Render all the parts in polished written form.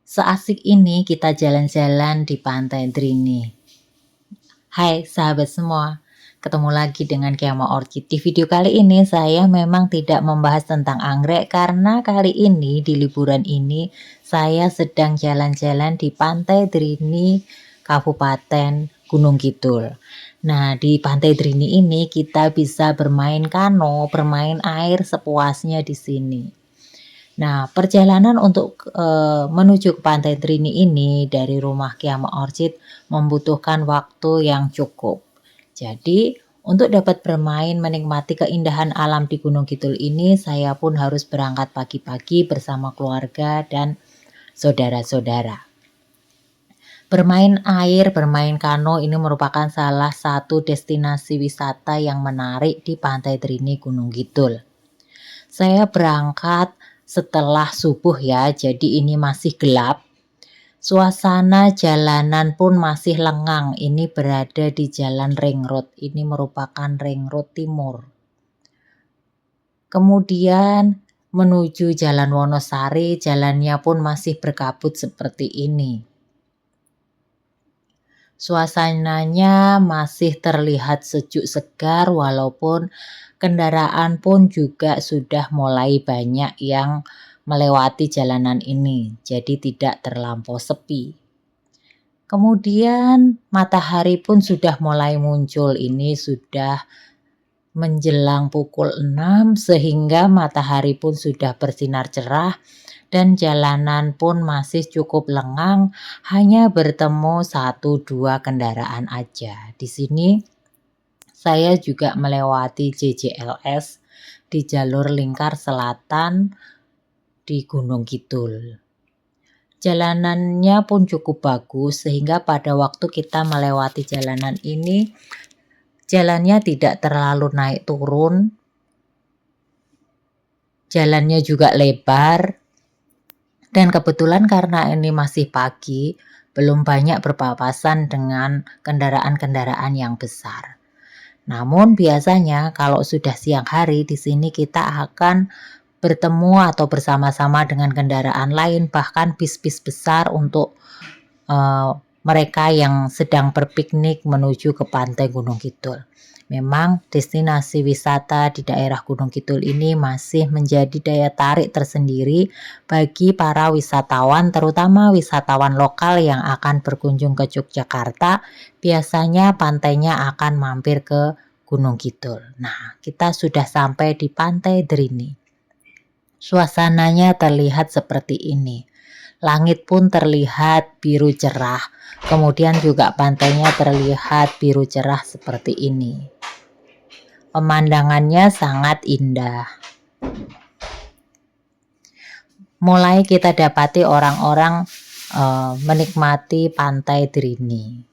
Seasik ini kita jalan-jalan di Pantai Drini. Hai sahabat semua, ketemu lagi dengan Kiama Orchid. Di video kali ini saya memang tidak membahas tentang anggrek karena kali ini di liburan ini saya sedang jalan-jalan di Pantai Drini, Kabupaten Gunung Kidul. Nah, di Pantai Drini ini kita bisa bermain kano, bermain air sepuasnya di sini. Nah, perjalanan untuk menuju ke Pantai Drini ini dari rumah Kiama Orchid membutuhkan waktu yang cukup. Jadi, untuk dapat bermain menikmati keindahan alam di Gunung Kidul ini, saya pun harus berangkat pagi-pagi bersama keluarga dan saudara-saudara. Bermain air, bermain kano ini merupakan salah satu destinasi wisata yang menarik di Pantai Drini Gunung Kidul. Saya berangkat setelah subuh ya, jadi ini masih gelap. Suasana jalanan pun masih lengang. Ini berada di Jalan Ring Road. Ini merupakan Ring Road Timur. Kemudian menuju Jalan Wonosari, jalannya pun masih berkabut seperti ini. Suasananya masih terlihat sejuk segar walaupun kendaraan pun juga sudah mulai banyak yang melewati jalanan ini, jadi tidak terlampau sepi. Kemudian matahari pun sudah mulai muncul, ini sudah menjelang pukul 6 sehingga matahari pun sudah bersinar cerah dan jalanan pun masih cukup lengang, hanya bertemu 1-2 kendaraan aja. Di sini saya juga melewati JJLS di jalur lingkar selatan di Gunung Kidul. Jalanannya pun cukup bagus sehingga pada waktu kita melewati jalanan ini, jalannya tidak terlalu naik turun, jalannya juga lebar, dan kebetulan karena ini masih pagi, belum banyak berpapasan dengan kendaraan-kendaraan yang besar. Namun biasanya kalau sudah siang hari di sini kita akan bertemu atau bersama-sama dengan kendaraan lain, bahkan bis-bis besar untuk mereka yang sedang berpiknik menuju ke Pantai Gunung Kidul. Memang destinasi wisata di daerah Gunung Kidul ini masih menjadi daya tarik tersendiri bagi para wisatawan, terutama wisatawan lokal yang akan berkunjung ke Yogyakarta. Biasanya pantainya akan mampir ke Gunung Kidul. Nah, kita sudah sampai di Pantai Drini. Suasananya terlihat seperti ini. Langit pun terlihat biru cerah. Kemudian juga pantainya terlihat biru cerah seperti ini. Pemandangannya sangat indah. Mulai kita dapati orang-orang menikmati Pantai Drini.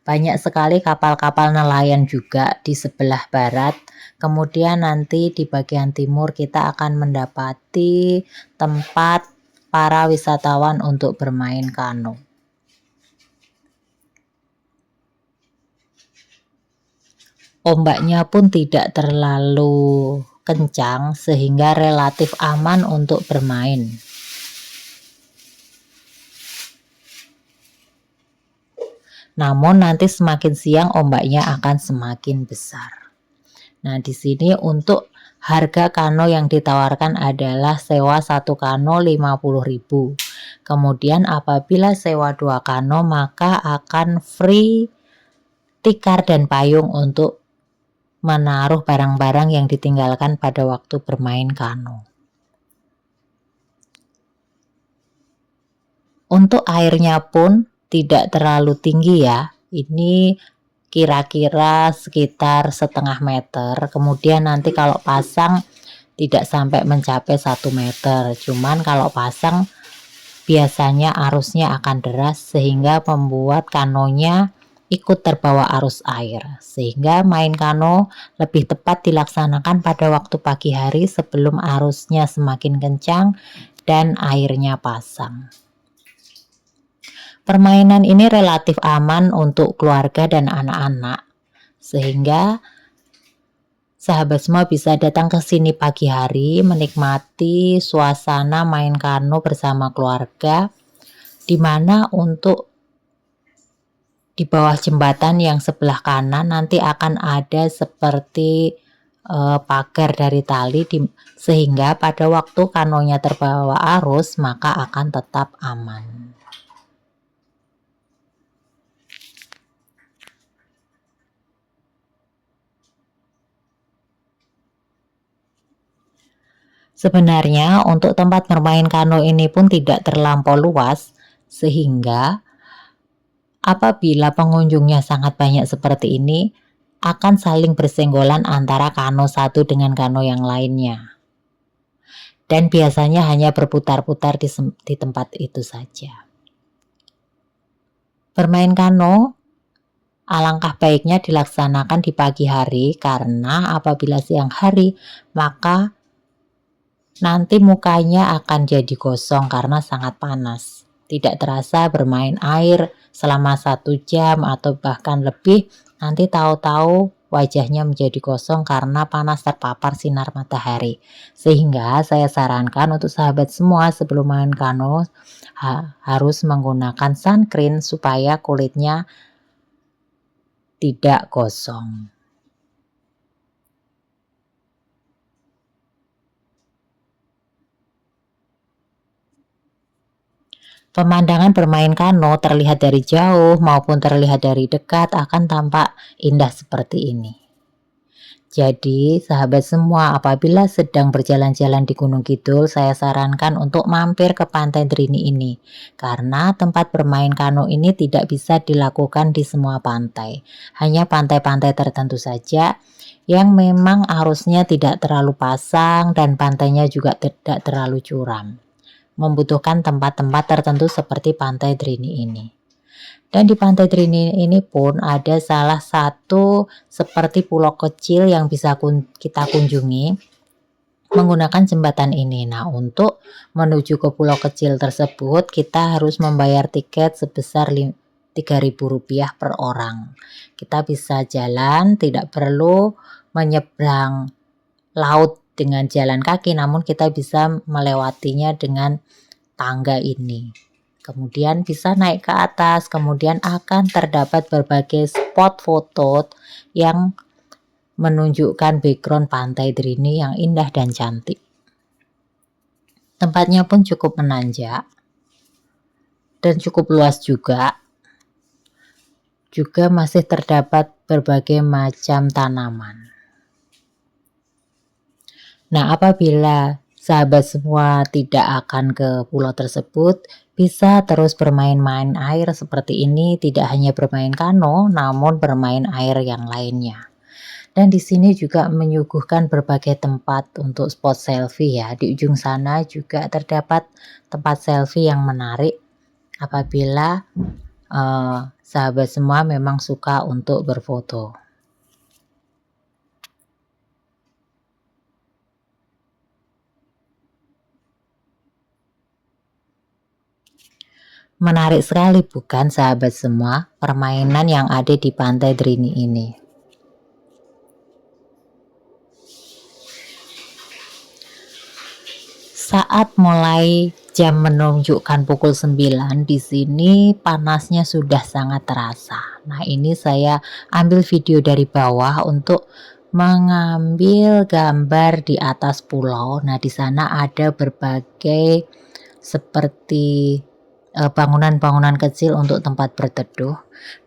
Banyak sekali kapal-kapal nelayan juga di sebelah barat. Kemudian nanti di bagian timur kita akan mendapati tempat para wisatawan untuk bermain kano. Ombaknya pun tidak terlalu kencang sehingga relatif aman untuk bermain. Namun nanti semakin siang ombaknya akan semakin besar. Nah, di sini untuk harga kano yang ditawarkan adalah sewa 1 kano 50.000. Kemudian apabila sewa 2 kano maka akan free tikar dan payung untuk menaruh barang-barang yang ditinggalkan pada waktu bermain kano. Untuk airnya pun tidak terlalu tinggi ya. Ini kira-kira sekitar setengah meter. Kemudian nanti kalau pasang tidak sampai mencapai 1 meter. Cuman kalau pasang biasanya arusnya akan deras sehingga membuat kanonya ikut terbawa arus air. Sehingga main kano lebih tepat dilaksanakan pada waktu pagi hari sebelum arusnya semakin kencang dan airnya pasang. Permainan ini relatif aman untuk keluarga dan anak-anak, sehingga sahabat semua bisa datang ke sini pagi hari menikmati suasana main kano bersama keluarga, di mana untuk di bawah jembatan yang sebelah kanan nanti akan ada seperti pagar dari tali sehingga pada waktu kanonya terbawa arus maka akan tetap aman. Sebenarnya untuk tempat bermain kano ini pun tidak terlampau luas, sehingga apabila pengunjungnya sangat banyak seperti ini, akan saling bersenggolan antara kano satu dengan kano yang lainnya. Dan biasanya hanya berputar-putar di tempat itu saja. Bermain kano alangkah baiknya dilaksanakan di pagi hari, karena apabila siang hari maka nanti mukanya akan jadi gosong karena sangat panas. Tidak terasa bermain air selama 1 jam atau bahkan lebih, nanti tahu-tahu wajahnya menjadi gosong karena panas terpapar sinar matahari. Sehingga saya sarankan untuk sahabat semua sebelum main kano harus menggunakan sunscreen supaya kulitnya tidak gosong. Pemandangan bermain kano terlihat dari jauh maupun terlihat dari dekat akan tampak indah seperti ini. Jadi sahabat semua, apabila sedang berjalan-jalan di Gunung Kidul, saya sarankan untuk mampir ke Pantai Drini ini. Karena tempat bermain kano ini tidak bisa dilakukan di semua pantai. Hanya pantai-pantai tertentu saja yang memang arusnya tidak terlalu pasang dan pantainya juga tidak terlalu curam. Membutuhkan tempat-tempat tertentu seperti Pantai Drini ini. Dan di Pantai Drini ini pun ada salah satu seperti pulau kecil yang bisa kita kunjungi menggunakan jembatan ini. Nah, untuk menuju ke pulau kecil tersebut kita harus membayar tiket sebesar Rp3.000 per orang. Kita bisa jalan, tidak perlu menyeberang laut dengan jalan kaki, namun kita bisa melewatinya dengan tangga ini. Kemudian bisa naik ke atas, kemudian akan terdapat berbagai spot foto yang menunjukkan background Pantai Drini yang indah dan cantik. Tempatnya pun cukup menanjak dan cukup luas juga. Juga masih terdapat berbagai macam tanaman. Nah, apabila sahabat semua tidak akan ke pulau tersebut, bisa terus bermain-main air seperti ini, tidak hanya bermain kano, namun bermain air yang lainnya. Dan di sini juga menyuguhkan berbagai tempat untuk spot selfie ya. Di ujung sana juga terdapat tempat selfie yang menarik apabila sahabat semua memang suka untuk berfoto. Menarik sekali bukan sahabat semua permainan yang ada di Pantai Drini ini. Saat mulai jam menunjukkan pukul 9 di sini panasnya sudah sangat terasa. Nah, ini saya ambil video dari bawah untuk mengambil gambar di atas pulau. Nah, di sana ada berbagai seperti bangunan-bangunan kecil untuk tempat berteduh.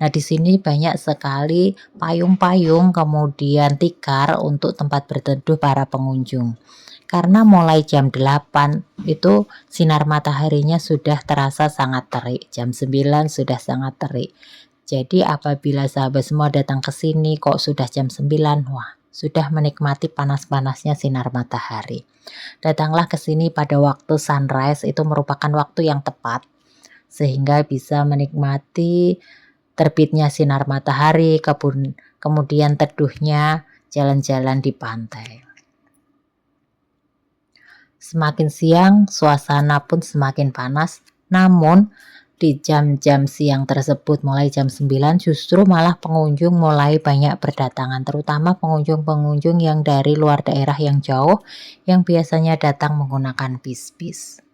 Nah, di sini banyak sekali payung-payung kemudian tikar untuk tempat berteduh para pengunjung. Karena mulai jam 8 itu sinar mataharinya sudah terasa sangat terik. Jam 9 sudah sangat terik. Jadi apabila sahabat semua datang ke sini kok sudah jam 9, wah, sudah menikmati panas-panasnya sinar matahari. Datanglah ke sini pada waktu sunrise, itu merupakan waktu yang tepat sehingga bisa menikmati terbitnya sinar matahari, kemudian teduhnya jalan-jalan di pantai. Semakin siang suasana pun semakin panas, namun di jam-jam siang tersebut mulai jam 9 justru malah pengunjung mulai banyak berdatangan, terutama pengunjung-pengunjung yang dari luar daerah yang jauh yang biasanya datang menggunakan bis-bis.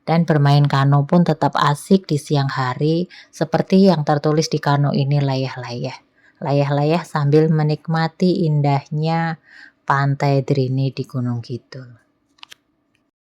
Dan bermain kano pun tetap asik di siang hari, seperti yang tertulis di kano ini, layah-layah. Layah-layah sambil menikmati indahnya Pantai Drini di Gunung Kidul.